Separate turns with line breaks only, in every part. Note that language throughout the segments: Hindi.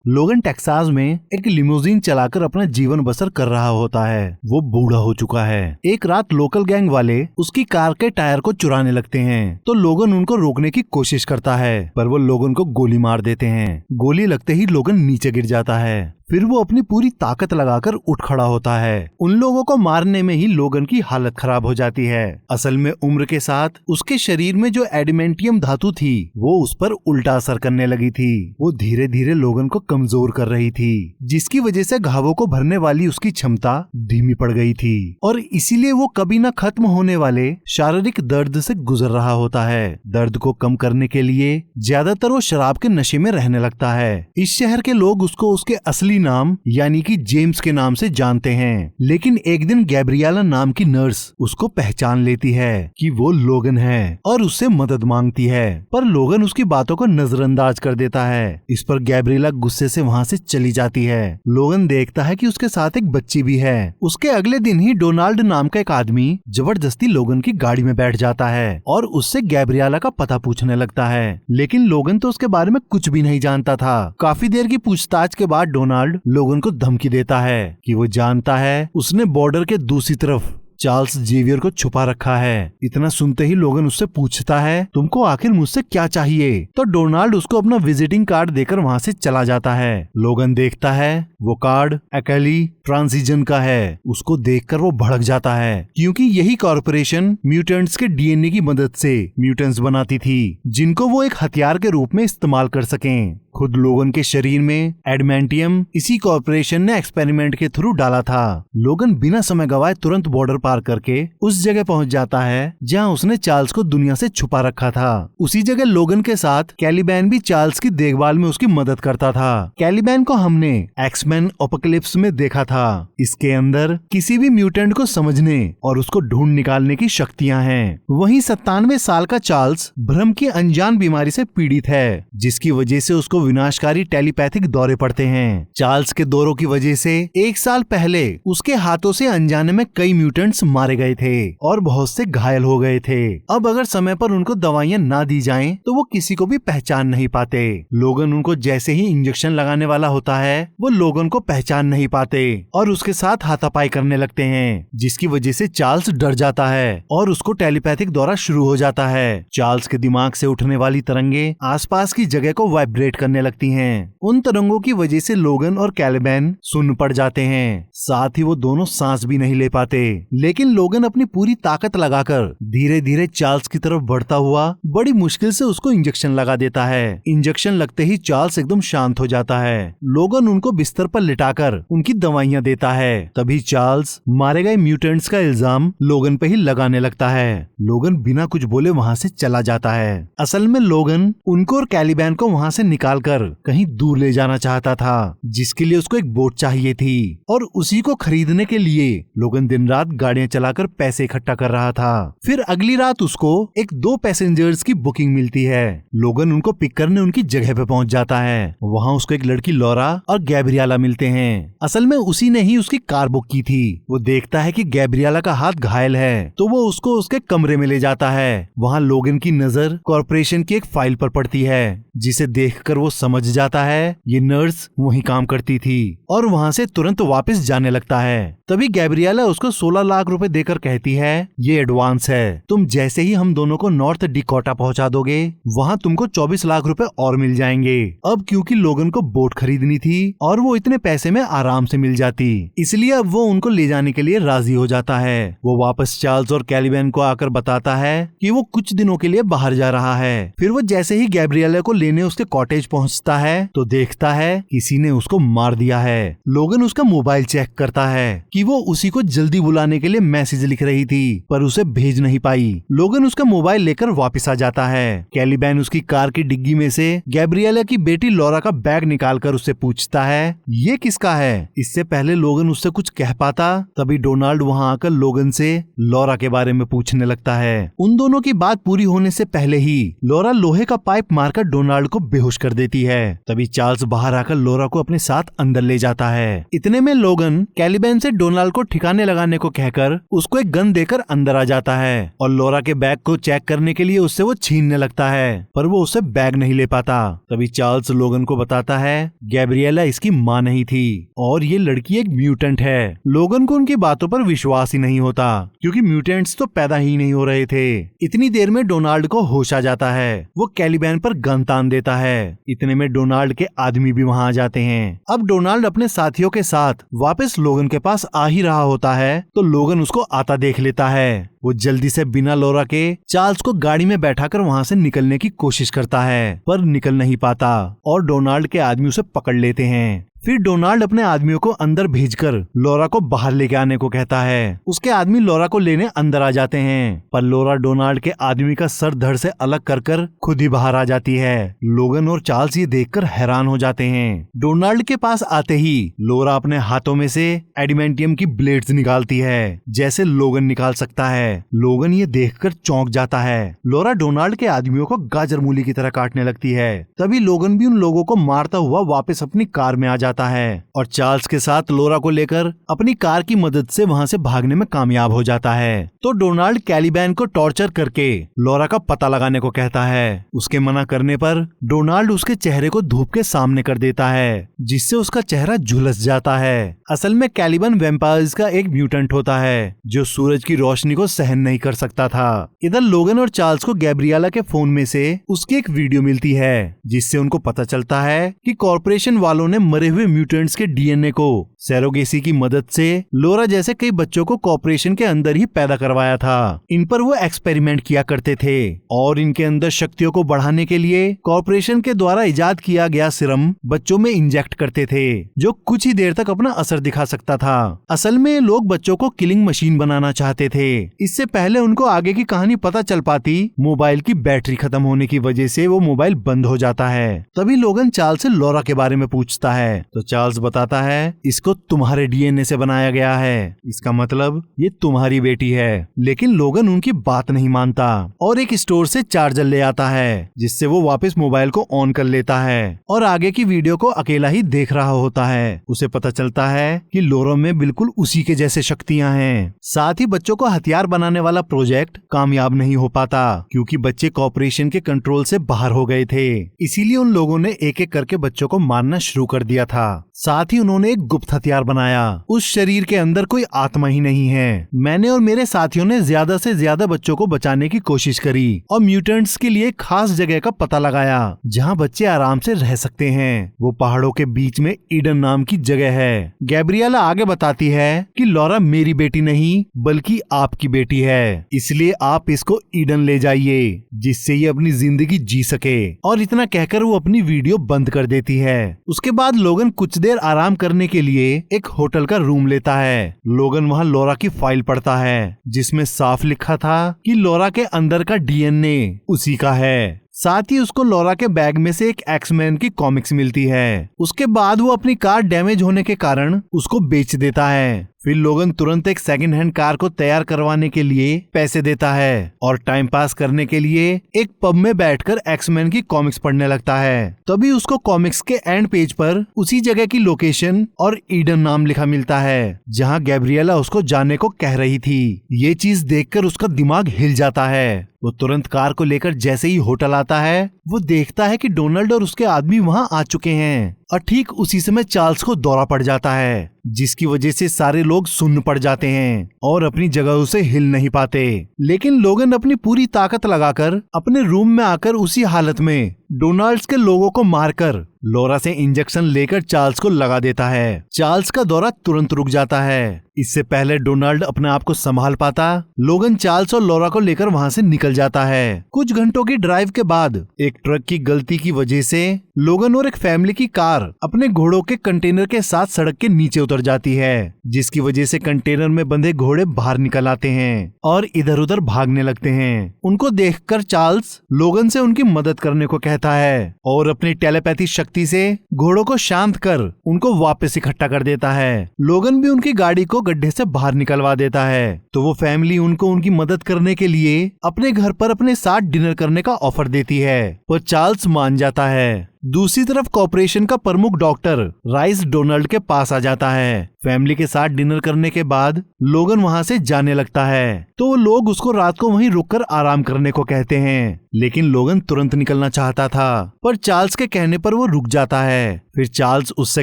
लोगन टेक्सास में एक लिमोजिन चलाकर अपना जीवन बसर कर रहा होता है। वो बूढ़ा हो चुका है। एक रात लोकल गैंग वाले उसकी कार के टायर को चुराने लगते हैं तो लोगन उनको रोकने की कोशिश करता है, पर वो लोगन को गोली मार देते हैं। गोली लगते ही लोगन नीचे गिर जाता है। फिर वो अपनी पूरी ताकत लगाकर उठ खड़ा होता है। उन लोगों को मारने में ही लोगन की हालत खराब हो जाती है। असल में उम्र के साथ उसके शरीर में जो एडिमेंटियम धातु थी वो उस पर उल्टा असर करने लगी थी। वो धीरे धीरे लोगन को कमजोर कर रही थी, जिसकी वजह से घावों को भरने वाली उसकी क्षमता धीमी पड़ गई थी और इसीलिए वो कभी न खत्म होने वाले शारीरिक दर्द से गुजर रहा होता है। दर्द को कम करने के लिए ज्यादातर वो शराब के नशे में रहने लगता है। इस शहर के लोग उसको उसके असली नाम यानी कि जेम्स के नाम से जानते हैं, लेकिन एक दिन गैब्रिएला नाम की नर्स उसको पहचान लेती है कि वो लोगन है और उससे मदद मांगती है, पर लोगन उसकी बातों को नजरअंदाज कर देता है। इस पर गैब्रिएला गुस्से से वहाँ से चली जाती है। लोगन देखता है कि उसके साथ एक बच्ची भी है। उसके अगले दिन ही डोनाल्ड नाम का एक आदमी जबरदस्ती लोगन की गाड़ी में बैठ जाता है और उससे गैब्रिएला का पता पूछने लगता है, लेकिन लोगन तो उसके बारे में कुछ भी नहीं जानता था। काफी देर की पूछताछ के बाद डोनाल्ड लोगन को धमकी देता है कि वो जानता है उसने बॉर्डर के दूसरी तरफ चार्ल्स जेवियर को छुपा रखा है। इतना सुनते ही लोगन उससे पूछता है, तुमको आखिर मुझसे क्या चाहिए? तो डोनाल्ड उसको अपना विजिटिंग कार्ड देकर वहाँ से चला जाता है। लोगन देखता है वो कार्ड अकेली ट्रांसिजन का है। उसको देखकर वो भड़क जाता है, क्योंकि यही कॉर्पोरेशन म्यूटेंट्स के डीएनए की मदद से म्यूटेंट्स बनाती थी, जिनको वो एक हथियार के रूप में इस्तेमाल कर सकें। खुद लोगन के शरीर में एडमेंटियम इसी कॉर्पोरेशन ने एक्सपेरिमेंट के थ्रू डाला था। लोगन बिना समय गवाए तुरंत बॉर्डर पार करके उस जगह पहुंच जाता है जहां उसने चार्ल्स को दुनिया से छुपा रखा था। उसी जगह लोगन के साथ कैलिबैन भी चार्ल्स की देखभाल में उसकी मदद करता था। कैलिबैन को हमने एक्समैन एपोकलिप्स में देखा था। इसके अंदर किसी भी म्यूटेंट को समझने और उसको ढूंढ निकालने की शक्तियां हैं। वहीं 97 साल का चार्ल्स भ्रम की अनजान बीमारी से पीड़ित है, जिसकी वजह से उसको विनाशकारी टेलीपैथिक दौरे पड़ते हैं। चार्ल्स के दौरों की वजह से 1 साल पहले उसके हाथों से अनजाने में कई म्यूटेंट्स मारे गए थे और बहुत से घायल हो गए थे। अब अगर समय पर उनको दवाइयां ना दी जाएं, तो वो किसी को भी पहचान नहीं पाते। लोगन उनको जैसे ही इंजेक्शन लगाने वाला होता है, वो लोगन को पहचान नहीं पाते और उसके साथ हाथापाई करने लगते हैं, जिसकी वजह से चार्ल्स डर जाता है और उसको टेलीपैथिक दौरा शुरू हो जाता है। चार्ल्स के दिमाग से उठने वाली तरंगे आसपास की जगह को वाइब्रेट करने लगती हैं। उन तरंगों की वजह से लोगन और कैलिबैन सुन्न पड़ जाते हैं, साथ ही वो दोनों सांस भी नहीं ले पाते। लेकिन लोगन अपनी पूरी ताकत लगाकर धीरे धीरे चार्ल्स की तरफ बढ़ता हुआ बड़ी मुश्किल से उसको इंजेक्शन लगा देता है। इंजेक्शन लगते ही चार्ल्स एकदम शांत हो जाता है। लोगन उनको बिस्तर पर लिटाकर उनकी दवाइयां देता है। तभी चार्ल्स मारे गए म्यूटेंट्स का इल्जाम लोगन पे ही लगाने लगता है। लोगन बिना कुछ बोले वहाँ से चला जाता है। असल में लोगन उनको और कैलिबैन को वहाँ से निकालकर कहीं दूर ले जाना चाहता था, जिसके लिए उसको एक बोट चाहिए थी और उसी को खरीदने के लिए लोगन दिन रात गाड़ियां चलाकर पैसे इकट्ठा कर रहा था। फिर अगली रात उसको 2 पैसेंजर्स की बुकिंग मिलती है। लोगन उनको पिक करने उनकी जगह पे पहुंच जाता है। वहाँ उसको एक लड़की लॉरा और गैब्रिएला मिलते हैं। असल में उसी ने ही उसकी कार बुक की थी। वो देखता है कि गैब्रिएला का हाथ घायल है, तो वो उसको उसके कमरे में ले जाता है। वहाँ लोगन की नजर कॉर्पोरेशन की एक फाइल पर पड़ती है, जिसे देखकर वो समझ जाता है ये नर्स वहीं काम करती थी और वहाँ से तुरंत वापस जाने लगता है। तभी गैब्रिएला उसको 16 लाख रुपए देकर कहती है, ये एडवांस है, तुम जैसे ही हम दोनों को नॉर्थ डिकोटा पहुँचा दोगे, वहाँ तुमको 24 लाख रुपए और मिल जाएंगे। अब क्योंकि लोगन को बोट खरीदनी थी और वो इतने पैसे में आराम से मिल जाती, इसलिए अब वो उनको ले जाने के लिए राजी हो जाता है। वो वापस चार्ल्स और कैलिबैन को आकर बताता है कि वो कुछ दिनों के लिए बाहर जा रहा है। फिर वो जैसे ही गैब्रिएला को लेने उसके कॉटेज पहुंचता है तो देखता है किसी ने उसको मार दिया है। लोगन उसका मोबाइल चेक करता है कि वो उसी को जल्दी बुलाने के लिए मैसेज लिख रही थी, पर उसे भेज नहीं पाई। लोगन उसका मोबाइल लेकर वापस आ जाता है। कैलिबैन उसकी कार की डिग्गी में से गैब्रिएला की बेटी लॉरा का बैग निकालकर उससे पूछता है, ये किसका है? इससे पहले लोगन उससे कुछ कह पाता, तभी डोनाल्ड वहाँ आकर लोगन से लॉरा के बारे में पूछने लगता है। उन दोनों की बात पूरी होने से पहले ही लॉरा लोहे का पाइप मारकर डोनाल्ड को बेहोश कर देती है। तभी चार्ल्स बाहर आकर लॉरा को अपने साथ अंदर ले जाता है। इतने में लोगन कैलिबैन से डोनाल्ड को ठिकाने लगाने को कहकर कर उसको एक गन देकर अंदर आ जाता है और लोरा के बैग को चेक करने के लिए उससे वो छीनने लगता है, पर वो उससे बैग नहीं ले पाता। तभी चार्ल्स लोगन को बताता है गैब्रिएला इसकी माँ नहीं थी और ये लड़की एक म्यूटेंट है। लोगन को उनकी बातों पर विश्वास ही नहीं होता क्योंकि म्यूटेंट्स तो पैदा ही नहीं हो रहे थे। इतनी देर में डोनाल्ड को होश आ जाता है, वो कैलिबैन पर गन तान देता है। इतने में डोनाल्ड के आदमी भी वहाँ आ जाते हैं। अब डोनाल्ड अपने साथियों के साथ वापस लोगन के पास आ ही रहा होता है तो लोगन उसको आता देख लेता है। वो जल्दी से बिना लोरा के चार्ल्स को गाड़ी में बैठाकर वहाँ से निकलने की कोशिश करता है, पर निकल नहीं पाता और डोनाल्ड के आदमी उसे पकड़ लेते हैं। फिर डोनाल्ड अपने आदमियों को अंदर भेजकर लोरा को बाहर लेके आने को कहता है। उसके आदमी लोरा को लेने अंदर आ जाते हैं, पर लोरा डोनाल्ड के आदमी का सर धड़ से अलग कर कर खुद ही बाहर आ जाती है। लोगन और चार्ल्स ये देखकर हैरान हो जाते हैं। डोनाल्ड के पास आते ही लोरा अपने हाथों में से एडिमेंटियम की ब्लेड्स निकालती है, जैसे लोगन निकाल सकता है। लोगन ये देखकर चौंक जाता है। लोरा डोनाल्ड के आदमियों को गाजर मूली की तरह काटने लगती है। तभी लोगन भी उन लोगों को मारता हुआ वापस अपनी कार में आ जाता है और चार्ल्स के साथ लोरा को लेकर अपनी कार की मदद से वहाँ से भागने में कामयाब हो जाता है। तो डोनाल्ड कैलिबैन को टॉर्चर करके लोरा का पता लगाने को कहता है। उसके मना करने पर डोनाल्ड उसके चेहरे को धूप के सामने कर देता है, जिससे उसका चेहरा झुलस जाता है। असल में कैलिबन वैम्पायर्स का एक म्यूटेंट होता है जो सूरज की रोशनी को सहन नहीं कर सकता था। इधर लोगन और चार्ल्स को गैब्रिएला के फोन में से उसकी एक वीडियो मिलती है, जिससे उनको पता चलता है कि कॉर्पोरेशन वालों ने मरे हुए म्यूटेंट्स के डीएनए को सैरोगेसी की मदद से लोरा जैसे कई बच्चों को कॉर्पोरेशन के अंदर ही पैदा करवाया था। इन पर वो एक्सपेरिमेंट किया करते थे और इनके अंदर शक्तियों को बढ़ाने के लिए कॉर्पोरेशन के द्वारा इजाद किया गया सिरम बच्चों में इंजेक्ट करते थे, जो कुछ ही देर तक अपना असर दिखा सकता था। असल में लोग बच्चों को किलिंग मशीन बनाना चाहते थे। इससे पहले उनको आगे की कहानी पता चल पाती, मोबाइल की बैटरी खत्म होने की वजह से वो मोबाइल बंद हो जाता है। तभी लोगन चार्ल्स से लोरा के बारे में पूछता है तो चार्ल्स बताता है इसको तुम्हारे डीएनए से बनाया गया है, इसका मतलब ये तुम्हारी बेटी है। लेकिन लोगन उनकी बात नहीं मानता और एक स्टोर से चार्जर ले आता है, जिससे वो वापस मोबाइल को ऑन कर लेता है और आगे की वीडियो को अकेला ही देख रहा होता है। उसे पता चलता है कि लोरा में बिल्कुल उसी के जैसे शक्तियां हैं। साथ ही बच्चों को हथियार बनाने वाला प्रोजेक्ट कामयाब नहीं हो पाता क्योंकि बच्चे कॉर्पोरेशन के कंट्रोल से बाहर हो गए थे। इसीलिए उन लोगों ने एक एक करके बच्चों को मारना शुरू कर दिया था। साथ ही उन्होंने एक गुप्त हथियार बनाया। उस शरीर के अंदर कोई आत्मा ही नहीं है। मैंने और मेरे साथियों ने ज्यादा से ज्यादा बच्चों को बचाने की कोशिश करी और म्यूटेंट्स के लिए खास जगह का पता लगाया जहां बच्चे आराम से रह सकते हैं। वो पहाड़ों के बीच में ईडन नाम की जगह है। गैब्रिएला आगे बताती है कि लोरा मेरी बेटी नहीं बल्कि आपकी बेटी है, इसलिए आप इसको ईडन ले जाइए जिससे ये अपनी जिंदगी जी सके। और इतना कहकर वो अपनी वीडियो बंद कर देती है। उसके बाद लोगन कुछ देर आराम करने के लिए एक होटल का रूम लेता है। लोगन वहाँ लोरा की फाइल पढ़ता है जिसमें साफ लिखा था कि लोरा के अंदर का डीएनए उसी का है। साथ ही उसको लोरा के बैग में से एक एक्समैन की कॉमिक्स मिलती है। उसके बाद वो अपनी कार डैमेज होने के कारण उसको बेच देता है। फिर लोगन तुरंत एक सेकंड हैंड कार को तैयार करवाने के लिए पैसे देता है और टाइम पास करने के लिए एक पब में बैठकर एक्समैन की कॉमिक्स पढ़ने लगता है। तभी उसको कॉमिक्स के एंड पेज पर उसी जगह की लोकेशन और ईडन नाम लिखा मिलता है जहां गैब्रिएला उसको जाने को कह रही थी। ये चीज देखकर उसका दिमाग हिल जाता है। वो तुरंत कार को लेकर जैसे ही होटल आता है वो देखता है कि डोनाल्ड और उसके आदमी वहाँ आ चुके हैं और ठीक उसी समय चार्ल्स को दौरा पड़ जाता है, जिसकी वजह से सारे लोग सुन्न पड़ जाते हैं और अपनी जगहों से हिल नहीं पाते। लेकिन लोगन अपनी पूरी ताकत लगाकर अपने रूम में आकर उसी हालत में डोनाल्ड्स के लोगों को मारकर लोरा से इंजेक्शन लेकर चार्ल्स को लगा देता है। चार्ल्स का दौरा तुरंत रुक जाता है। इससे पहले डोनाल्ड अपने आप को संभाल पाता, लोगन चार्ल्स और लोरा को लेकर वहाँ से निकल जाता है। कुछ घंटों की ड्राइव के बाद एक ट्रक की गलती की वजह से लोगन और एक फैमिली की कार अपने घोड़ों के कंटेनर के साथ सड़क के नीचे उतर जाती है, जिसकी वजह से कंटेनर में बंधे घोड़े बाहर निकल आते हैं और इधर उधर भागने लगते हैं। उनको देखकर चार्ल्स लोगन से उनकी मदद करने को कहता है और अपनी टेलीपैथी शक्ति से घोड़ों को शांत कर उनको वापस इकट्ठा कर देता है। लोगन भी उनकी गाड़ी को गड्ढे से बाहर निकलवा देता है। तो वो फैमिली उनको उनकी मदद करने के लिए अपने घर पर अपने साथ डिनर करने का ऑफर देती है, पर चार्ल्स मान जाता है। दूसरी तरफ कॉर्पोरेशन का प्रमुख डॉक्टर राइस डोनाल्ड के पास आ जाता है। फैमिली के साथ डिनर करने के बाद लोगन वहाँ से जाने लगता है, तो वो लोग उसको रात को वहीं रुककर आराम करने को कहते हैं, लेकिन लोगन तुरंत निकलना चाहता था, पर चार्ल्स के कहने पर वो रुक जाता है। फिर चार्ल्स उससे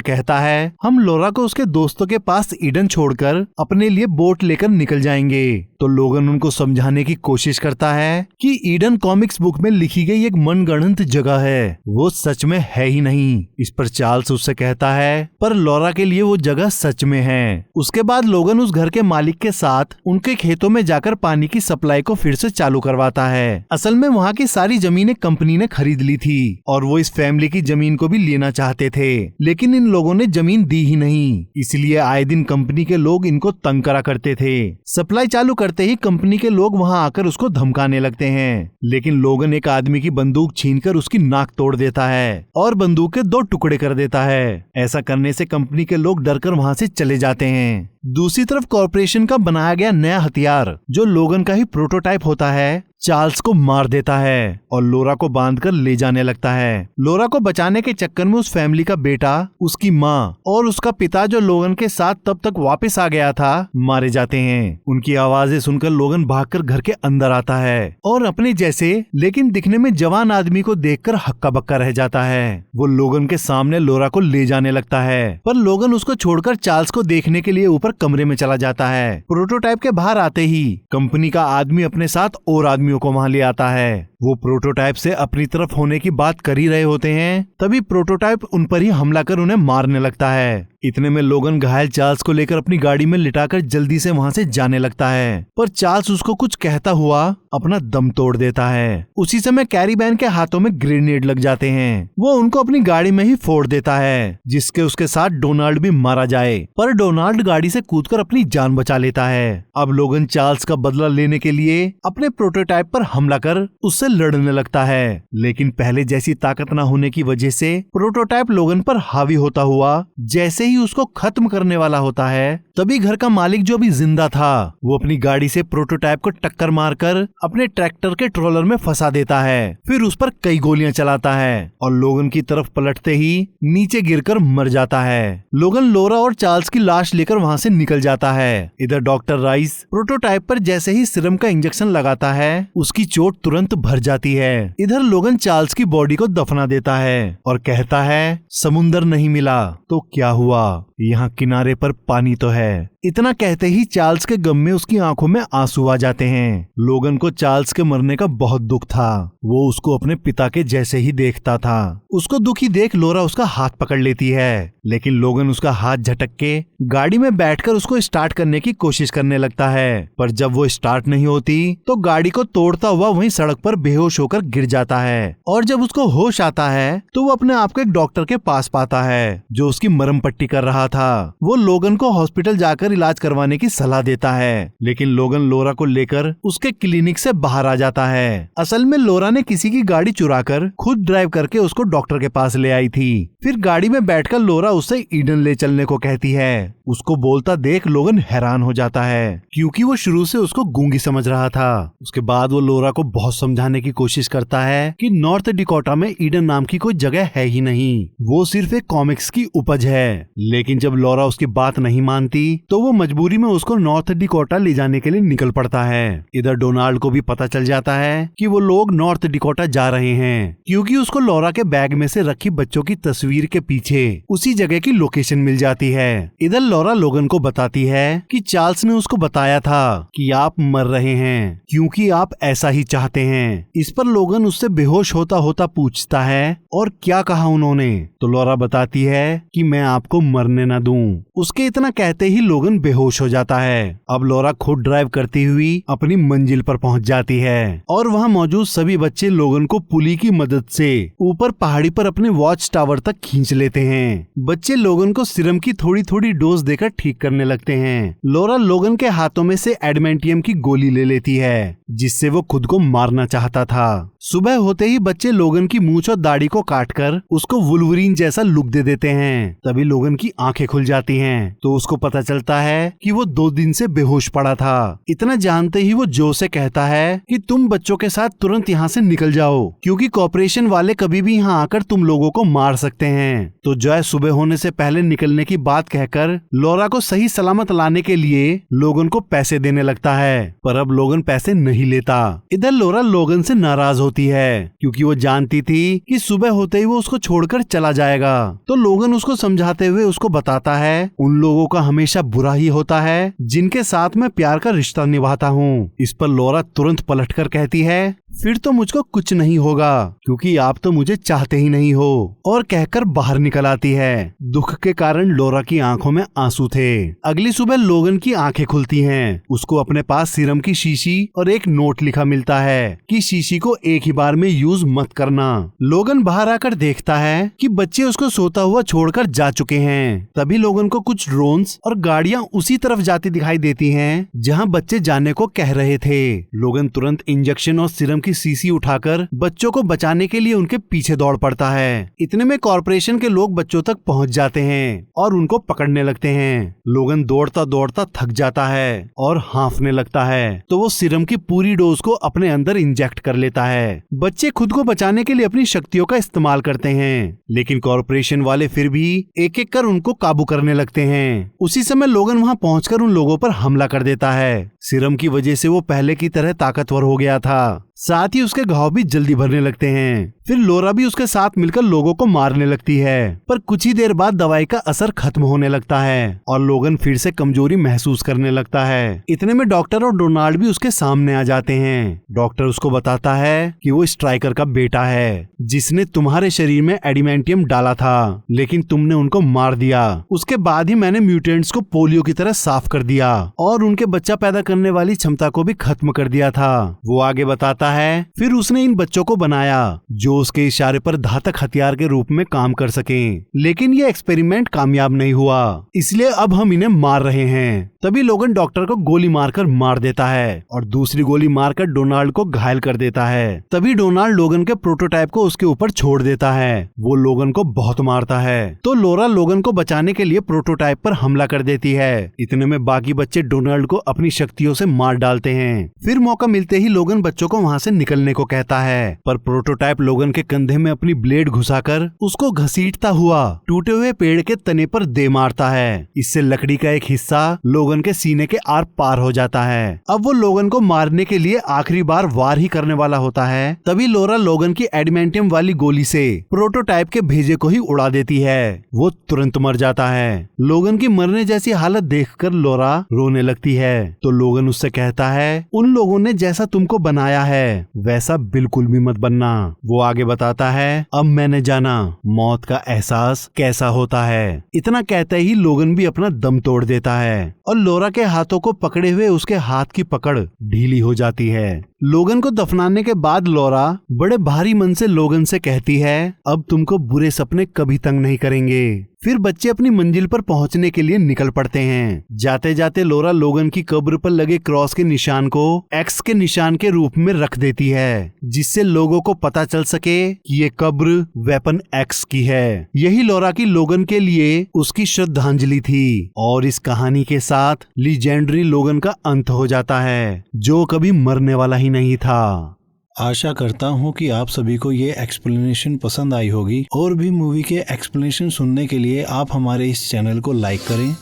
कहता है, हम लोरा को उसके दोस्तों के पास ईडन छोड़कर अपने लिए बोट लेकर निकल जाएंगे। तो लोगन उनको समझाने की कोशिश करता है कि ईडन कॉमिक्स बुक में लिखी गई एक मनगढ़ंत जगह है, वो सच में है ही नहीं। इस पर चार्ल्स उससे कहता है, पर लोरा के लिए वो जगह सच में है। उसके बाद लोगन उस घर के मालिक के साथ उनके खेतों में जाकर पानी की सप्लाई को फिर से चालू करवाता है। असल में वहाँ की सारी जमीनें कंपनी ने खरीद ली थी और वो इस फैमिली की जमीन को भी लेना चाहते थे, लेकिन इन लोगों ने जमीन दी ही नहीं। इसलिए आए दिन कंपनी के लोग इनको तंग करा करते थे। सप्लाई चालू करते ही कंपनी के लोग वहाँ आकर उसको धमकाने लगते हैं, लेकिन लोगन एक आदमी की बंदूक छीनकर उसकी नाक तोड़ देता है और बंदूक के 2 टुकड़े कर देता है। ऐसा करने से कंपनी के लोग डरकर वहाँ से चले जाते हैं। दूसरी तरफ कॉर्पोरेशन का बनाया गया नया हथियार, जो लोगन का ही प्रोटोटाइप होता है, चार्ल्स को मार देता है और लोरा को बांधकर ले जाने लगता है। लोरा को बचाने के चक्कर में उस फैमिली का बेटा, उसकी माँ और उसका पिता, जो लोगन के साथ तब तक वापस आ गया था, मारे जाते हैं। उनकी आवाजें सुनकर लोगन भागकर घर के अंदर आता है और अपने जैसे लेकिन दिखने में जवान आदमी को देखकर हक्का बक्का रह जाता है। वो लोगन के सामने लोरा को ले जाने लगता है, पर लोगन उसको छोड़कर चार्ल्स को देखने के लिए ऊपर कमरे में चला जाता है। प्रोटोटाइप के बाहर आते ही कंपनी का आदमी अपने साथ और आदमियों को वहां ले आता है। वो प्रोटोटाइप से अपनी तरफ होने की बात कर ही रहे होते हैं, तभी प्रोटोटाइप उन पर ही हमला कर उन्हें मारने लगता है। इतने में लोगन घायल चार्ल्स को लेकर अपनी गाड़ी में लिटाकर जल्दी से वहां से जाने लगता है, पर चार्ल्स उसको कुछ कहता हुआ अपना दम तोड़ देता है। उसी समय कैरीबैन के हाथों में ग्रेनेड लग जाते हैं। वो उनको अपनी गाड़ी में ही फोड़ देता है, जिसके उसके साथ डोनाल्ड भी मारा जाए, पर डोनाल्ड गाड़ी से कूदकर अपनी जान बचा लेता है। अब लोगन चार्ल्स का बदला लेने के लिए अपने प्रोटोटाइप पर हमला कर उससे लड़ने लगता है, लेकिन पहले जैसी ताकत न होने की वजह से प्रोटोटाइप लोगन पर हावी होता हुआ जैसे ही उसको खत्म करने वाला होता है, तभी घर का मालिक, जो भी जिंदा था, वो अपनी गाड़ी से प्रोटोटाइप को टक्कर मारकर अपने ट्रैक्टर के ट्रॉलर में फंसा देता है। फिर उस पर कई गोलियां चलाता है और लोगन की तरफ पलटते ही नीचे गिरकर मर जाता है। लोगन लोरा और चार्ल्स की लाश लेकर वहां से निकल जाता है। इधर डॉक्टर राइस प्रोटोटाइप पर जैसे ही सीरम का इंजेक्शन लगाता है, उसकी चोट तुरंत भर जाती है। इधर लोगन चार्ल्स की बॉडी को दफना देता है और कहता है, समुंदर नहीं मिला तो क्या हुआ, यहाँ किनारे पर पानी तो है। इतना कहते ही चार्ल्स के गम में उसकी आंखों में आंसू आ जाते हैं। लोगन को चार्ल्स के मरने का बहुत दुख था। वो उसको अपने पिता के जैसे ही देखता था। उसको दुखी देख लोरा उसका हाथ पकड़ लेती है, लेकिन लोगन उसका हाथ झटक के गाड़ी में बैठकर उसको स्टार्ट करने की कोशिश करने लगता है, पर जब वो स्टार्ट नहीं होती तो गाड़ी को तोड़ता हुआ वहीं सड़क पर बेहोश होकर गिर जाता है। और जब उसको होश आता है तो वो अपने आप को एक डॉक्टर के पास पाता है, जो उसकी मरहम पट्टी कर रहा था। वो लोगन को हॉस्पिटल जाकर इलाज करवाने की सलाह देता है, लेकिन लोगन लोरा को लेकर उसके क्लिनिक से बाहर आ जाता है। असल में लोरा ने किसी की गाड़ी चुराकर खुद ड्राइव करके उसको डॉक्टर के पास ले आई थी। फिर गाड़ी में बैठकर लोरा उससे ईडन ले चलने को कहती है। उसको बोलता देख लोगन हैरान हो जाता है, क्योंकि वो शुरू से उसको गूंगी समझ रहा था। उसके बाद वो लोरा को बहुत समझाने की कोशिश करता है कि नॉर्थ डिकोटा में ईडन नाम की कोई जगह है ही नहीं, वो सिर्फ एक कॉमिक्स की उपज है। लेकिन जब लोरा उसकी बात नहीं मानती तो वो मजबूरी में उसको नॉर्थ डिकोटा ले जाने के लिए निकल पड़ता है। इधर डोनाल्ड को भी पता चल जाता है कि वो लोग नॉर्थ डिकोटा जा रहे हैं, क्योंकि उसको लोरा के बैग में से रखी बच्चों की तस्वीर के पीछे उसी जगह की लोकेशन मिल जाती है। इधर लोरा लोगन को बताती है कि चार्ल्स ने उसको बताया था कि आप मर रहे हैं क्योंकि आप ऐसा ही चाहते हैं। इस पर लोगन उससे बेहोश होता होता पूछता है, और क्या कहा उन्होंने? तो लोरा बताती है कि मैं आपको मरने न दूं। उसके इतना कहते ही लोगन बेहोश हो जाता है। अब लोरा खुद ड्राइव करती हुई अपनी मंजिल पर पहुंच जाती है और वहां मौजूद सभी बच्चे लोगन को पुली की मदद से ऊपर पहाड़ी पर अपने वॉच टावर तक खींच लेते हैं। बच्चे लोगन को सीरम की थोड़ी थोड़ी डोज देकर ठीक करने लगते हैं। लोरा लोगन के हाथों में से एडमेंटियम की गोली ले लेती है, जिससे वो खुद को मारना चाहता था। सुबह होते ही बच्चे लोगन की मूंछ और दाढ़ी को काटकर उसको वुल्वरीन जैसा लुक दे देते हैं। तभी लोगन की आंखें खुल जाती हैं, तो उसको पता चलता बताता है कि वो 2 दिन से बेहोश पड़ा था। इतना जानते ही वो जो से कहता है कि तुम बच्चों के साथ तुरंत यहाँ से निकल जाओ, क्योंकि कॉर्पोरेशन वाले कभी भी यहाँ आकर तुम लोगों को मार सकते हैं। तो जॉय सुबह होने से पहले निकलने की बात कहकर लॉरा को सही सलामत लाने के लिए लोगन को पैसे देने लगता है, पर अब लोगन पैसे नहीं लेता। इधर लॉरा लोगन से नाराज होती है, क्योंकि वो जानती थी कि सुबह होते ही वो उसको छोड़कर चला जाएगा। तो लोगन उसको समझाते हुए उसको बताता है उन लोगों का हमेशा बुरा ही होता है जिनके साथ मैं प्यार का रिश्ता निभाता हूँ। इस पर लॉरा तुरंत पलटकर कहती है फिर तो मुझको कुछ नहीं होगा, क्योंकि आप तो मुझे चाहते ही नहीं हो, और कहकर बाहर निकल आती है। दुख के कारण लॉरा की आंखों में आंसू थे। अगली सुबह लोगन की आंखें खुलती हैं। उसको अपने पास सीरम की शीशी और एक नोट लिखा मिलता है कि शीशी को एक ही बार में यूज मत करना। लोगन बाहर आकर देखता है कि बच्चे उसको सोता हुआ छोड़कर जा चुके हैं। तभी लोगन को कुछ ड्रोन्स और गाड़ियां उसी तरफ जाती दिखाई देती हैं जहां बच्चे जाने को कह रहे थे। लोगन तुरंत इंजेक्शन और सीरम की शीशी उठाकर बच्चों को बचाने के लिए उनके पीछे दौड़ पड़ता है। इतने में कॉर्पोरेशन के लोग बच्चों तक पहुंच जाते हैं और उनको पकड़ने लगते हैं। लोगन दौड़ता दौड़ता थक जाता है और हांफने लगता है, तो वो सीरम की पूरी डोज को अपने अंदर इंजेक्ट कर लेता है। बच्चे खुद को बचाने के लिए अपनी शक्तियों का इस्तेमाल करते हैं, लेकिन कॉर्पोरेशन वाले फिर भी एक एक कर उनको काबू करने लगते हैं। उसी समय लोगन वहां पहुंचकर उन लोगों पर हमला कर देता है। सीरम की वजह से वो पहले की तरह ताकतवर हो गया था, साथ ही उसके घाव भी जल्दी भरने लगते हैं। फिर लॉरा भी उसके साथ मिलकर लोगों को मारने लगती है, पर कुछ ही देर बाद दवाई का असर खत्म होने लगता है और लोगन फिर से कमजोरी महसूस करने लगता है। इतने में डॉक्टर और डोनाल्ड भी उसके सामने आ जाते हैं। डॉक्टर उसको बताता है कि वो स्ट्राइकर का बेटा है, जिसने तुम्हारे शरीर में एडिमेंटियम डाला था, लेकिन तुमने उनको मार दिया। उसके बाद ही मैंने म्यूटेंट्स को पोलियो की तरह साफ कर दिया और उनके बच्चा पैदा करने वाली क्षमता को भी खत्म कर दिया था। वो आगे बताता है फिर उसने इन बच्चों को बनाया जो उसके इशारे पर घातक हथियार के रूप में काम कर सकें, लेकिन ये एक्सपेरिमेंट कामयाब नहीं हुआ, इसलिए अब हम इन्हें मार रहे हैं। तभी लोगन डॉक्टर को गोली मारकर मार देता है और दूसरी गोली मारकर डोनाल्ड को घायल कर देता है। तभी डोनाल्ड लोगन के प्रोटोटाइप को उसके ऊपर छोड़ देता है। वो लोगन को बहुत मारता है, तो लॉरा लोगन को बचाने के लिए प्रोटोटाइप पर हमला कर देती है। इतने में बाकी बच्चे डोनाल्ड को अपनी शक्तियों से मार डालते हैं। फिर मौका मिलते ही लोगन बच्चों को वहाँ से निकलने को कहता है, पर प्रोटोटाइप लोगन के कंधे में अपनी ब्लेड घुसाकर उसको घसीटता हुआ टूटे हुए पेड़ के तने पर दे मारता है। इससे लकड़ी का एक हिस्सा लोगन के सीने के आर पार हो जाता है। अब वो लोगन को मारने के लिए आखिरी बार वार ही करने वाला होता है। तभी लॉरा लोगन की एडिमेंटियम वाली गोली से प्रोटोटाइप के भेजे को ही उड़ा देती है। वो तुरंत मर जाता है। लोगन की मरने जैसी हालत देखकर लॉरा रोने लगती है, तो लोगन उससे कहता है उन लोगों ने जैसा तुमको बनाया है वैसा बिल्कुल भी मत बनना। वो आगे बताता है अब मैंने जाना मौत का एहसास कैसा होता है। इतना कहते ही लोगन भी अपना दम तोड़ देता है और लॉरा के हाथों को पकड़े हुए उसके हाथ की पकड़ ढीली हो जाती है। लोगन को दफनाने के बाद लॉरा बड़े भारी मन से लोगन से कहती है अब तुमको बुरे सपने कभी तंग नहीं करेंगे। फिर बच्चे अपनी मंजिल पर पहुंचने के लिए निकल पड़ते हैं। जाते जाते लॉरा लोगन की कब्र पर लगे क्रॉस के निशान को एक्स के निशान के रूप में रख देती है, जिससे लोगों को पता चल सके कि ये कब्र वेपन एक्स की है। यही लॉरा की लोगन के लिए उसकी श्रद्धांजलि थी और इस कहानी के साथ लीजेंडरी लोगन का अंत हो जाता है, जो कभी मरने वाला ही नहीं था।
आशा करता हूँ कि आप सभी को ये एक्सप्लेनेशन पसंद आई होगी। और भी मूवी के एक्सप्लेनेशन सुनने के लिए आप हमारे इस चैनल को लाइक करें,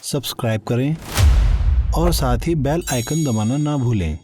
सब्सक्राइब करें और साथ ही बेल आइकन दबाना ना भूलें।